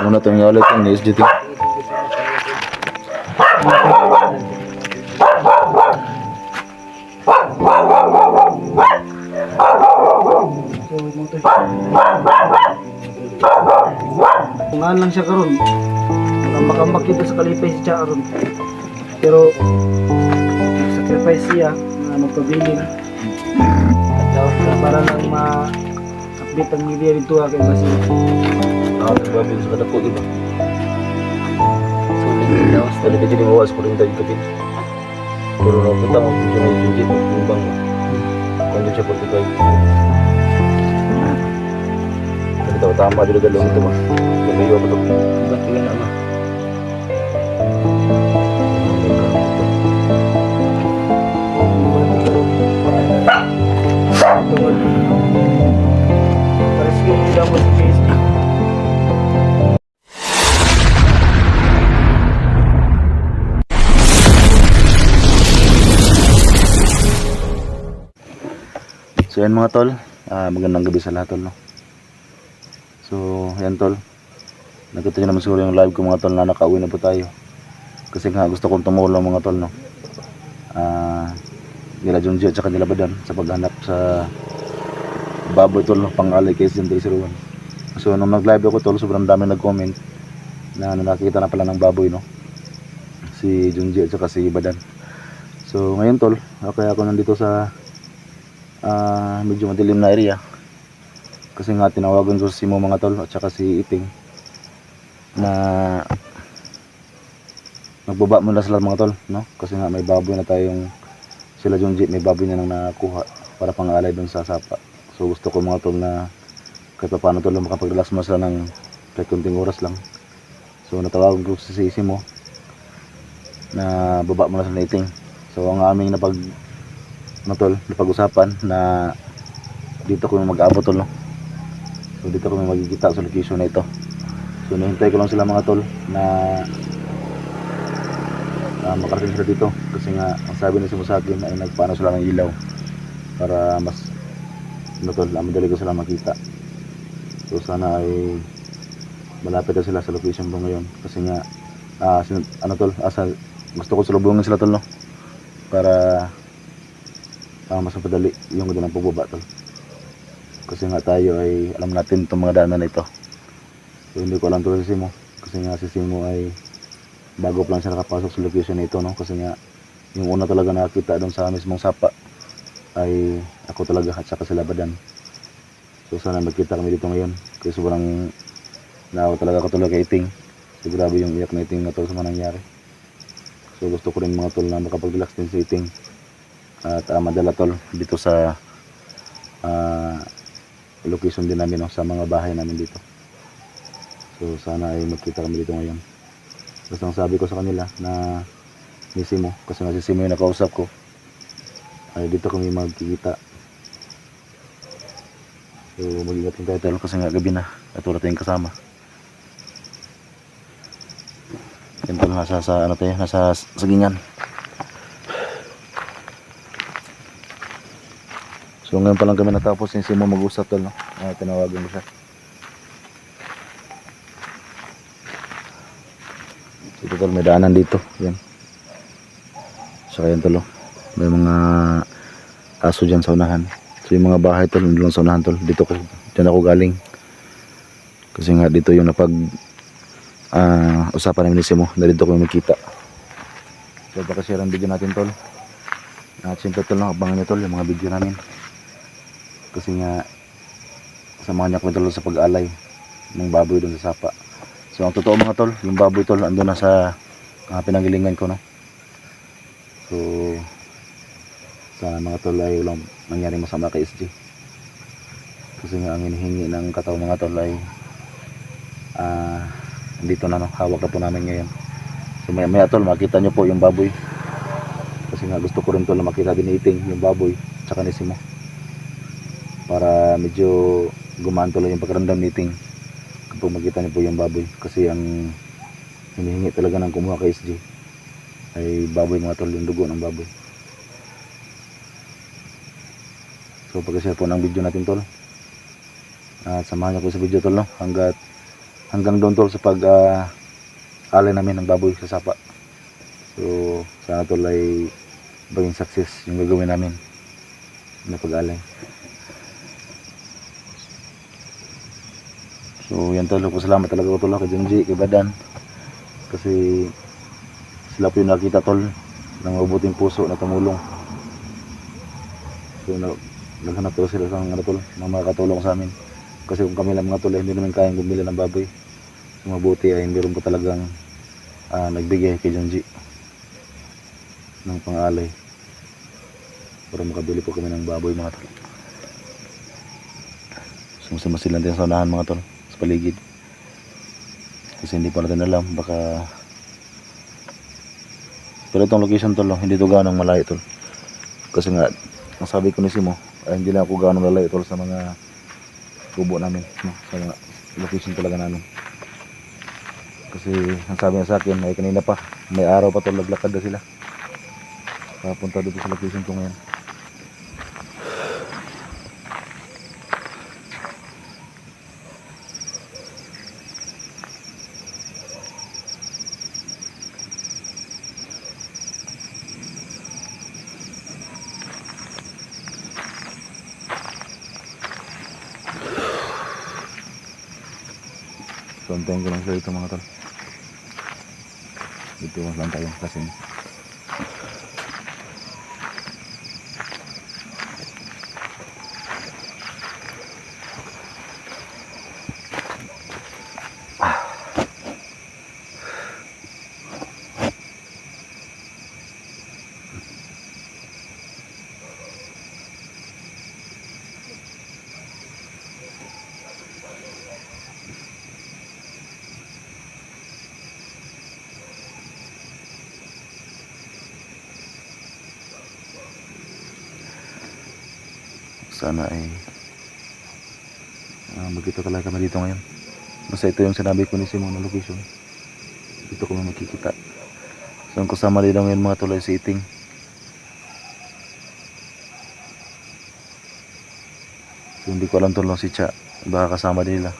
Muna itong yalit yung SGT. Tungaan lang siya karon. Makambak dito sa kalipay si Charon. Pero sacrifice siya na magpabilin. At daw para lang ma-update ang media dito kay Basi. Babil sa kadako, diba? Sulit daw. Tali ka dyan iwawas ko rin tayo kapit. Pero nakita mo, hindi na yung jit, yung kung siya 45. Hindi tayo tama dito dalawang ito ba? Lumayo ako ito. Ba't yun naman? Pares yung ulam mo sa Facebook. So yan mga tol, magandang gabi sa lahat tol, no? So yan tol, nakita nyo naman siguro yung live ko mga tol na nakauwi na po tayo. Kasi nga gusto kong tumulong mga tol, no? Nila Junji at saka nila Badan sa paghanap sa baboy tol, no? Pang-alay kay Sinday01. So nung nag-live ako tol, sobrang dami nag-comment na nakita na pala ng baboy, no? Si Junji at saka si Badan. So ngayon tol, kaya ako nandito sa medyo madilim na area kasi nga tinawagan ko si Mo mga tol at saka si Iting na magbaba muna sila mga tol, no? Kasi nga may baboy na tayong sila Junji, may baboy na nang nakuha para pang-alay dun sa sapa. So gusto ko mga tol na kahit pa paano tol makapag-relax mo sila ng kahit kunting oras lang. So natawagan ko si Mo na baba muna sa Iting. So ang aming napag-usapan na dito kami mag-abot tol, no? So dito kami magkikita sa location na ito. So nahintay ko lang sila mga tol na makarating sila dito kasi nga ang sabi ni Simo sa akin ay nagpaano sila ng ilaw para mas tol, madali ko sila makita. So sana ay malapit na sila sa location po ngayon kasi nga gusto ko sulubungin sila tol, no? Para mas mapadali yung ganda ng pagbaba tol. Kasi nga tayo ay alam natin itong mga daanan na ito. So hindi ko alam tol si Simo kasi nga si Simo ay bago pa lang siya nakapasok sa location na ito, no? Kasi nga yung una talaga nakakita doon sa mismong sapa ay ako talaga at saka sila Badan. So sana magkita kami dito ngayon kasi sobrang naawa talaga ako talaga kay Iting. So grabe yung iyak na Iting na tol sa mga nangyari. So gusto ko rin mga tol na makapag-relax din si Iting at madala tol dito sa location din namin, no? Sa mga bahay namin dito. So sana ay magkita kami dito ngayon. Basta ang sabi ko sa kanila na ni Simo, kasi nga si Simo yung nakausap ko, ay dito kami magkikita. So mag-ingat lang tayo tol kasi nga gabi na at wala tayong kasama. Yan tol, nasa sagingan. So ngayon pa lang kami natapos yung Simo mag-usap tol, no? Tinawagan ko siya. So ito tol, may daanan dito. Yan. Saka yan tol, may mga aso dyan sa unahan. So yung mga bahay tol, hindi lang sa unahan tol. Dyan ako galing. Kasi nga dito yung usapan namin ni Simo na dito kami magkita. So baka share ang video natin tol. At siyempre tol, abangan nyo tol yung mga video namin. Kasi nga samahan niya kami tol sa pag-alay ng baboy doon sa sapa. So ang totoo mga tol, yung baboy tol andun na sa pinanggilingan ko, no? So sana mga tol ay walang nangyari masama kay SG. Kasi nga ang hinihingi ng katao mga tol ay dito na, no? Hawak na po namin ngayon. So maya tol makita nyo po yung baboy. Kasi nga gusto ko rin tol na makita din ni Iting yung baboy tsaka ni Simo para medyo gumaan tuloy yung pagkaramdam ni Iting kapag makita niyo po yung baboy. Kasi ang hinihingi talaga ng kumuha kay SG ay baboy mga tol, yung dugo ng baboy. So pag-share po ng video natin tol, Samahan niyo ko sa video tol, no? Hanggang doon tol sa pag alay namin ng baboy sa sapa. So sana tol ay maging success yung gagawin namin na pag-alay. So yan tol, salamat talaga ko tol kay Junji, kay Badan, kasi sila po yung nakita tol ng mabuting puso na tumulong. So naghanap tol sila ng ano tol, ng makakatulong sa amin, kasi kung kami lang mga tol ay hindi namin kayang bumili ng baboy. So mabuti ay meron po talagang nagbigay kay Junji ng pang-alay para makabili po kami ng baboy mga tol. Sumasama sila din sa unahan mga tol, sa paligid, kasi hindi pa natin alam, baka. Pero itong location tol, hindi to gaano malayo tol, kasi nga ang sabi ko ni Simo ay hindi na ako gaano malayo tol sa mga kubo namin, no? Sa mga location talaga namin, kasi ang sabi niya sa akin ay kanina pa may araw pa tol, naglakad na sila papunta dito sa location ko ngayon. So antayin ko lang sila dito mga tol. Dito lang tayo kasi sana ay magkita talaga kami dito ngayon. Basta ito yung sinabi ko ni Simon na location, dito kami makikita. So ang kasama dito ngayon mga tol ay si Iting. So hindi ko alam tol si Cha, baka kasama din nila.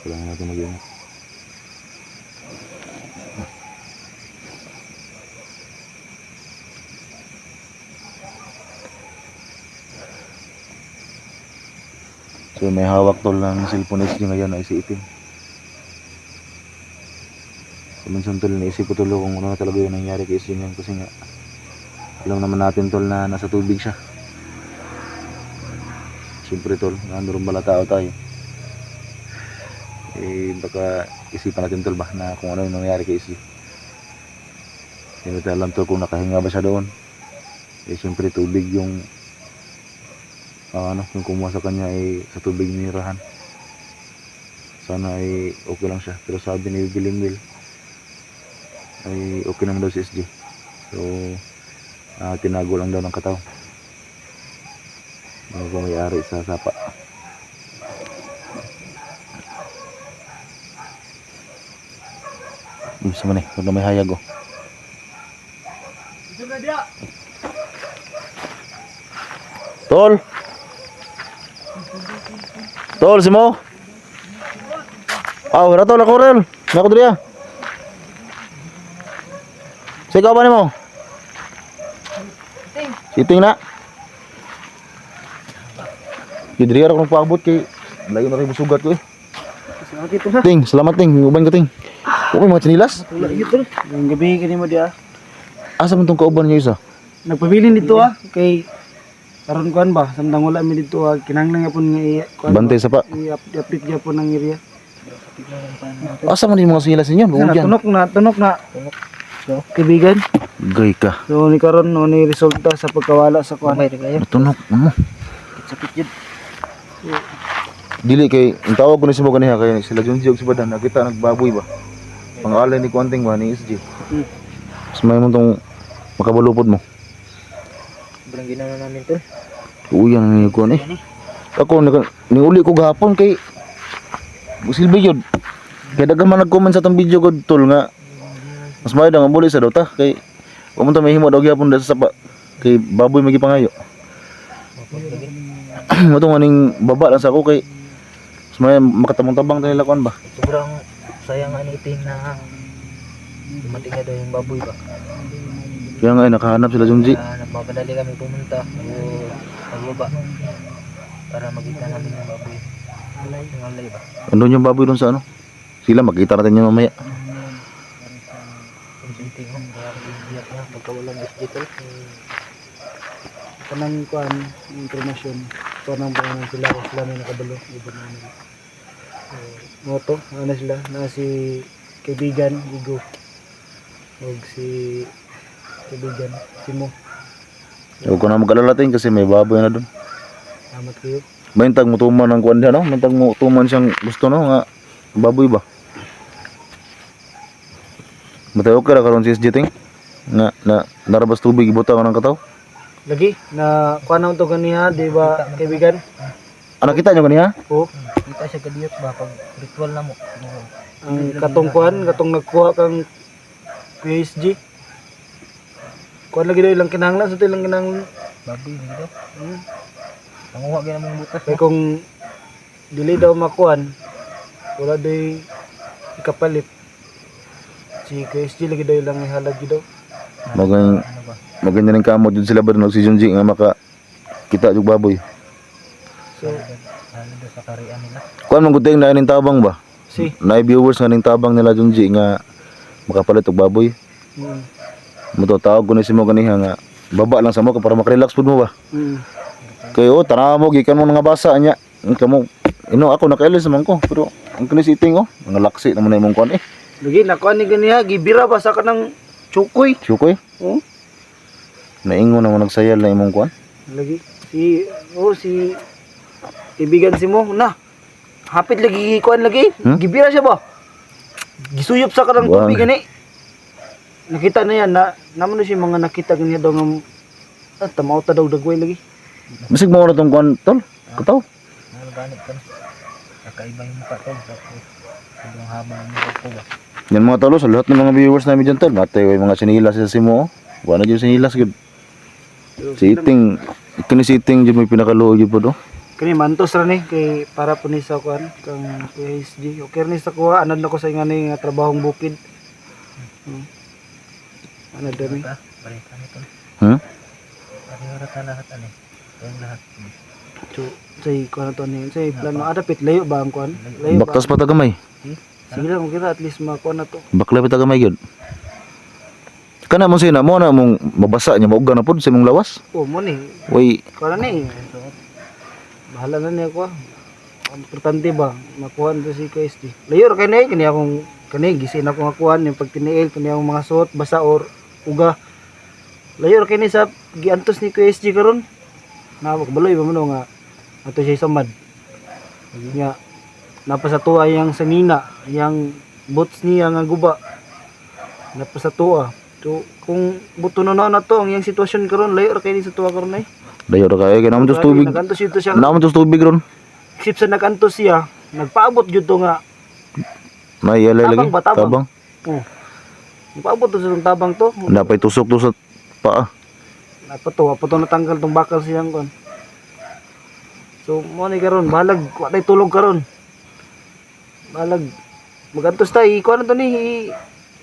Kailangan natin mag-ingat. So may hawak tol ng cellphone SG ngayon ay si Itim. So minsan tol naisip ko tol kung ano na talaga yung nangyari kay SG ngayon, kasi nga alam naman natin tol na nasa tubig siya. Siyempre tol, nandun bala tao tayo, eh baka isipan natin tol ba na kung ano yung nangyari kay SG. Hindi natin alam tol kung nakahinga ba siya doon. Eh siyempre tubig yung yung kumuha sa kanya ay sa tubig nirahan. Sana ay okay lang siya, pero sabi ni Biling Will ay okay naman daw si SG. So tinago lang daw ng kataw bago may-ari sa sapa. Sa man huwag na may hayag oh. Tol! Tol, si Mo? Wala tol, ako rin. Nako diriya. Sige ba ni mo? Siting na. Diriya ako nagpaabot kay layo na rin sugat ko eh. Ting, salamat ting, uban ka ting. Okay mga chinilas? Wala ito. Yung gabi kanimo dia. Asa man tong kauban niyo isa? Nagpabilin dito kay karon kuan ba, samtang wala mi dito kinahanglan gyapon nga Bantay sa pa. i-update gyapon ng area. Asa man yung mga chinilas ninyo? Tunok na. So, kaibigan. Gay ka. So ni karon ni resulta sa pagkawala sa kuan. Tunok mo. Sakit yun. Dili kay ang tawag ko ni si mo kaniha kay sila Junji og si Badan nakita nagbaboy ba. Pangalay ni Kuanting ba ni SG. Mas may mo tong makabalupod mo. Sobrang ginawa namin to. Uyan ni kuan eh. Ako niuli ko gahapon kay silbi yun. Kaya dagan man nag-comment sa tong video ko tol nga mas may nga buli sa daw ta kay kumunta may himo daw gyapon sa sapa kay baboy magipangayo. Mo tong aning baba lang sa ako kay may makatabang-tabang tayo lakuan ba. Sobrang sayang ang iting na dumating na daw yung baboy ba. Kaya nga nakahanap sila Junji. Nagmamadali kami pumunta o pagbaba para makita namin yung baboy. Yung alay ba? Andun yung baboy doon sa ano. Sila makita natin yun mamaya. Yung iting mo, kaya iiyak na pagkawalan hospital. Kanang kuan information. Ito nang buwan sila may nakabalo. Iba namin. Moto, ano sila? Na si kaibigan, Igo. O si kaibigan, Simo. Huwag ko na mag-alalatin kasi may baboy na doon. Salamat kayo. Maintag mo tuman ng kuwan diyan, no? Maintag mo tuman siyang gusto, no? Nga baboy ba? Matay okay ra karon si SJ ting? Nga na narabas tubig ibutang ng kataw. Lagi, na kuan na ito ganiha, di ba kaibigan? Ano kita nyo kaniya? O, Kita siya kadiyot ba pag ritual na mo. ang katong kuan, katong nagkuha kang PSG. Kuan lagi daw ilang kinahanglan, sa ilang kinahanglan. Baboy dito. Hmm. Nanguha gyud namong butas. Kaya kung dili daw makuan, wala daw ikapalit. Si PSG lagi daw ilang ihalad yun daw. Maging Ano ba? maganda ning kamot jud sila ba doon si Junji nga maka kita jug baboy. So, Ano daw sa karian nila. Kuan man gud ting na ning tabang ba? si, Na viewers nga ning tabang nila Junji nga makapalit og baboy. Mo to tawag ko ni si mo ganiha nga baba lang sa mo para makarelax pud mo ba. Kayo tanaw mo gikan mo nga basa nya. Kamo ako nakailis man ko pero ang kini sitting mga laksi naman na imong kuan lagi nakuan ni ganiha, gibira ba sa kanang chukoy. Syukoy. Oh, Naingon naman nagsayal na imong kuan. lagi. Si kaibigan si mo, na. Hapit lagi kuan lagi. Gibira siya ba? Gisuyop sa kanang Wow. tubig gani. Nakita na yan na naman na siya mga nakita ganiha daw nga tamaw ta daw dagway lagi. Bisig mo na tong kuan tol. Kataw. Ano ganit ka na. Nakaiba yung mukha ko. Tapos sobrang haba ng mukha ko ba. Yan mga tolo sa lahat ng mga viewers namin dyan tol. Natay way mga sinilas sa simo. Wala na dyan sinilas gud. Sitting kini sitting jud may pinakaluoy jud po do. Kani mantos ra ni kay para po ni sa kuan kang PSG. Okay ni sa kuha anad na ko sa ingani nga trabahong bukid. Anad dami. Balik kami to. Pariwara ka lahat ano. Yung lahat. So say kuan to ni say plano adapit layo ba ang kuan? Layo ba? Baktas pa tagamay. Sige lang kira at least makuha na to. Bakla pa tagamay gyud. Kana mo sina mo na mong mabasa nya mauga na pod sa imong lawas. Oh mo ni. Way Kuan na ni. Bahala na ni ako. Ang importante ba makuha na to si KSD. Layo ra kani akong kani gisin ako nga kuan yung pagtiniil kani akong mga suot basa or uga. Layo ra kani sa giantos ni KSD karon. Nawag baloy ba mo nga ato siya samad. Nya napasatuwa yang sanina, yang boots niya nga guba. Napasatuwa. So kung buto na to ang yang sitwasyon karon layo ra kay ni sa tuwa karon ay. dayo ra kay naman tos tubig. Nagantos yun to siya. Naman tos tubig ron. Isip sa nagantos siya, nagpaabot yun to nga. May yalay lagi. Tabang ba, tabang? Tabang. Oh. Nagpaabot to sa tong tabang to. Napay tusok to sa paa. Apo to natanggal tong bakal siyang kon. So mo ni karon balag wa tay tulog karon. Balag magantos tay kuan na to ni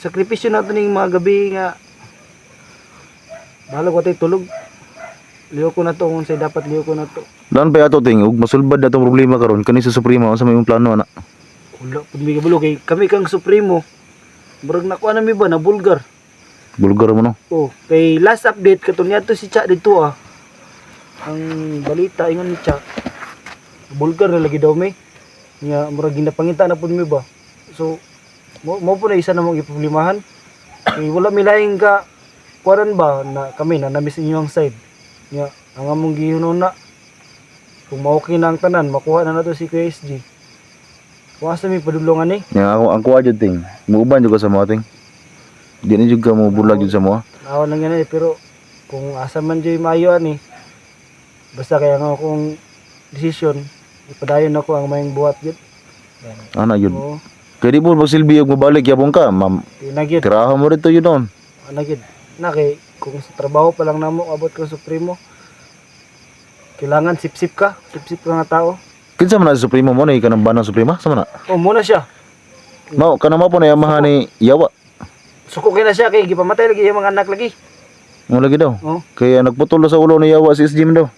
sakripisyo na to ning mga gabi nga balag wa tay tulog. Liyo ko na to kung say dapat liyo ko na to. Dan pa ato ting ug masulbad na tong problema karon kani sa Supremo sa may imong plano ana. Wala pud mi kabulo kay kami kang supremo. Murag na kuan na mi ba na bulgar. Bulgar mo no. Oh, kay last update katon niya to si Cha dito ah. Ang balita ingon ni Cha. Bulgar na lagi daw may. Nya murag ginapangita na pud mi ba. So mo po na isa na mong iproblemahan. Kay wala mi laing ka kuan ba na kami na namis inyong side. Nya ang among gihunon na kung maokay na ang tanan makuha na nato si KSG. Kuha sa mi padulungan ni. Yang ako ang kuha jud ting. Muuban jud ka sa mo ting. Di na jud ka mo bulag jud sa mo. Awan lang yan pero kung asa man dyan maayo ani basta kaya nga akong desisyon ipadayon ako ang mayang buhat yun. Ana jud. Oo, Kaya di po magsilbi og mabalik yapon ka, ma'am. tinagid. Tirahan mo rito yun doon. Anagid. Na kay kung sa trabaho pa lang namo abot ko supremo. kailangan sip-sip ka nga tao. Kinsa man na si Supremo mo na ikanang banang Suprema sama na. Oh, muna siya. Mao kana mo po na yamahan ni Yawa. Suko kay na siya kay gipamatay lagi yung mga anak lagi. Mo lagi daw. Oh, Kaya nagputol na sa ulo ni Yawa si SG man daw.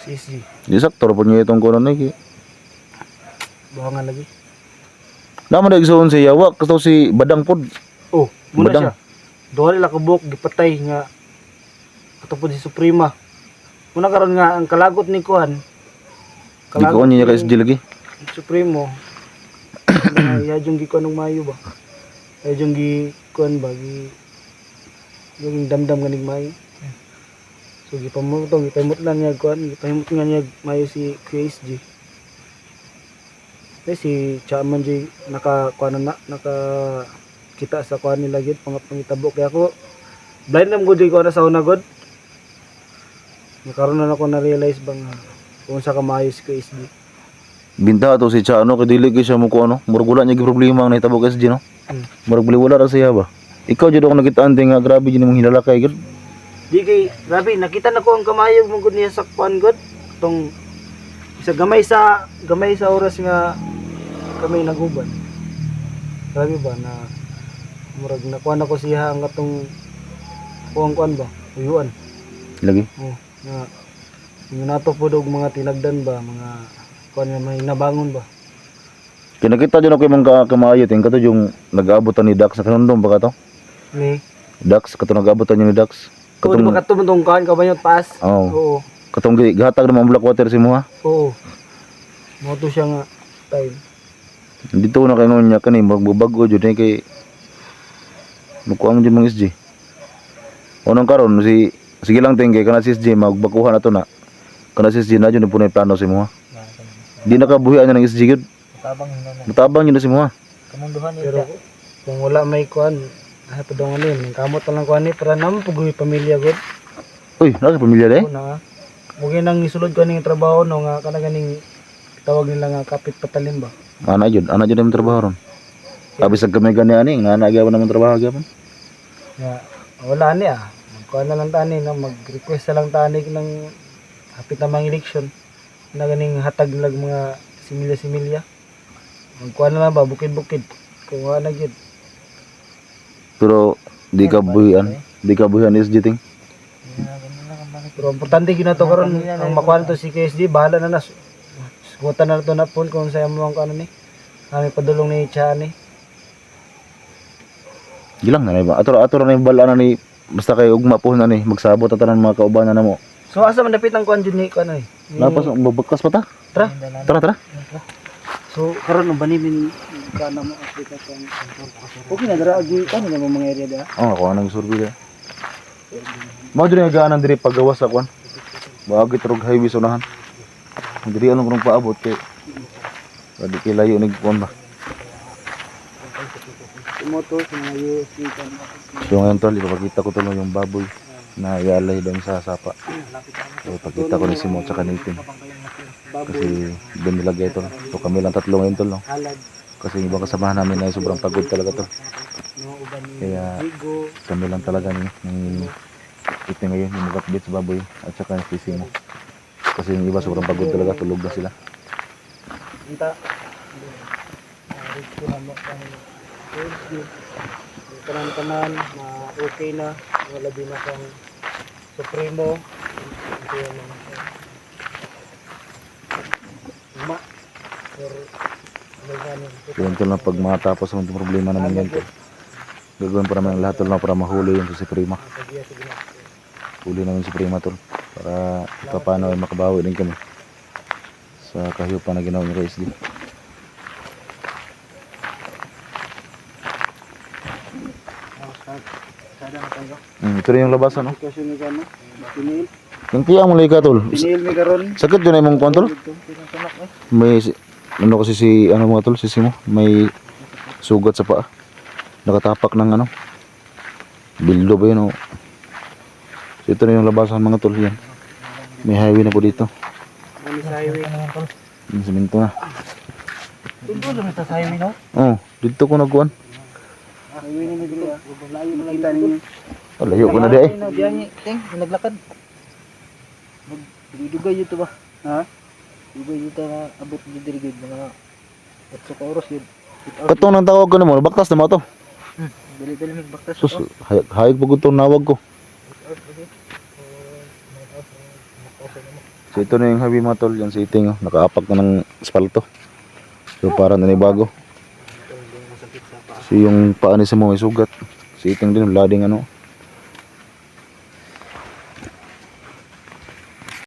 si SG. Di sakto ra po niya itong kuno ni. Buhangan lagi. Naman nagsuon si Yawa kasto si Badang pod. Oh, muna Badang. siya. Doon nila kabuk gipatay nga katupod si Suprema. Muna karon nga ang kalagot ni Kuan. Di ko niya kay SG lagi. Supremo. Ya jung gikuan ng mayo ba? Ya jung gikuan ba yung damdam ganing mayo. So gipamut lang niya kuan, gipahimot nga niya mayo si QSG. Si Chairman J naka kita sa kuan nila gid pangitabo kaya ako blind nam gud ko na sa una god. Nakaroon na ako na realize bang kung sa kamayo si QSG. Binta to si Chano kay dili kay siya mo ko ano, murag wala niya gi problema ang nahitabo kay SG no. Murag wala ra siya ba. Ikaw jud ako nakitaan nga grabe jud imong hinalakay gud. Di kay grabe nakita na ko ang kamayog mong gud niya sa kuan god. Tong isa gamay sa oras nga kami naguban. Grabe ba na murag nakuha ako siya ang atong kuan ba? Uyuan. Lagi. Oh, na yung nato po og mga tinagdan ba, mga kuan nga may nabangon ba. Kaya nakita dyan ako yung mga kamayo, tingin ka to yung nag-aabotan ni Dax, nakanundong ba ka to? Ni. Dax, kato nag-aabotan niya ni Dax. Kung di ba katong kuan ka ba yung paas? Oo. Oo. Katong gihatag ng mga black water si mo ha. Oo. Mo to siya nga time. Dito na kayo niya kani, magbabago dyan eh kay... Magkuha mo dyan mga SG. Unang karon sige lang tingin kana si SG, magbakuhan na to na. Kana si SG na dyan, punay plano si mo ha. Di nakabuhian niya ng SG yun. Matabang yun na si mo ha. Kamunduhan Pero kung wala may kuan, ay padong ano yun, kamot lang kuan ni para naman pugoy pamilya gud. Uy, nasa pamilya na eh. Oo na. Mugay nang isulod ko ning trabaho no nga kana ganing tawag nila nga kapit patalim ba. Ana jud naman trabaho ron. Abi sa kami gani ani, nga nagyapon naman trabaho gyapon. Nga wala ni Magkuan na lang tani nga mag-request na lang tani ng hapit na mga election na ganing hatag nilag mga similya-similya. Magkuan na lang ba bukid-bukid. Kung wala na gyud. Pero di ka buhian SG ting. Pero importante gyud na to karon ang makuha to si KSD bahala na na. Sugutan na to na pool kung sa mo ang ano ni. Kami padulong ni Cha ni. Gilang na ba? Ato na yung bala na ni basta kay ugma po na ni magsabot ta tanan mga kauban na mo. So asa man dapit ang kuan jud ni kuan ni. Lapas babagkas pa ta? Tara. So karon no banimin kana mo Africa kang okay na dara agi kan nga mga area da. Oh, ako nang survey da. Mao diri nga ganan diri paggawas sa kuan. Baagi trog highway sunahan. Diri anong kurang paabot kay pwede kay layo nig kuan ba. Moto sa mga USB kan. So ngayon tol, ipapakita ko tuloy yung baboy na ialay doon sa sapa. So ipakita ko ni Simon sa kanitin. Kasi doon nilagay tol. So kami lang tatlo ngayon tol no. Halad Kasi yung ibang kasamahan namin ay sobrang pagod talaga tol. no uban ni Kaya Bigo. kami lang talaga ni ito ngayon yung mag-update sa baboy at saka si Simo. Kasi yung iba sobrang pagod talaga, tulog na sila. Unta. Rito na mo kan. Tanan na okay na wala din akong Supremo. Ito na ma or So yun tol na pag matapos ang problema naman yan tol. Gagawin pa naman ang lahat tol na para mahuli yung si Prima. Huli namin si Prima tol. Para paano ay makabawi din kami sa kahyupan na ginawa ni KSD. Ito rin yung labasan no? Kasi ni kano. Pinil. Yung kaya mo lang tol. Pinil mi karon. Sakit yun ay mong kuwan tol. May ano kasi si ano mga tol, si Simo, may sugat sa paa. Nakatapak ng ano. Bildo ba yun o. So ito na yung labasan mga tol yan. May highway na po dito. Ano sa highway? Yung simento na. Tundo lang sa highway no? Oh, dito ko nagkuhan. Highway ni dili layo makita ninyo. Oh, layo ko na di eh. Biyahe ting naglakad. Dugay yun to ba? Ha? Dugay yun na abot ni dirigid mga 8 ka oras yun. Katong nang tawag ko nimo, baktas na mo to. Dali-dali may baktas Sus, ito. hayag pag itong nawag ko. So ito na yung heavy mga tol, yan si Iting, oh. Nakaapak na ng asfalto. So parang nanibago. So yung paa ni Samo may sugat. Si Iting din, lading ano.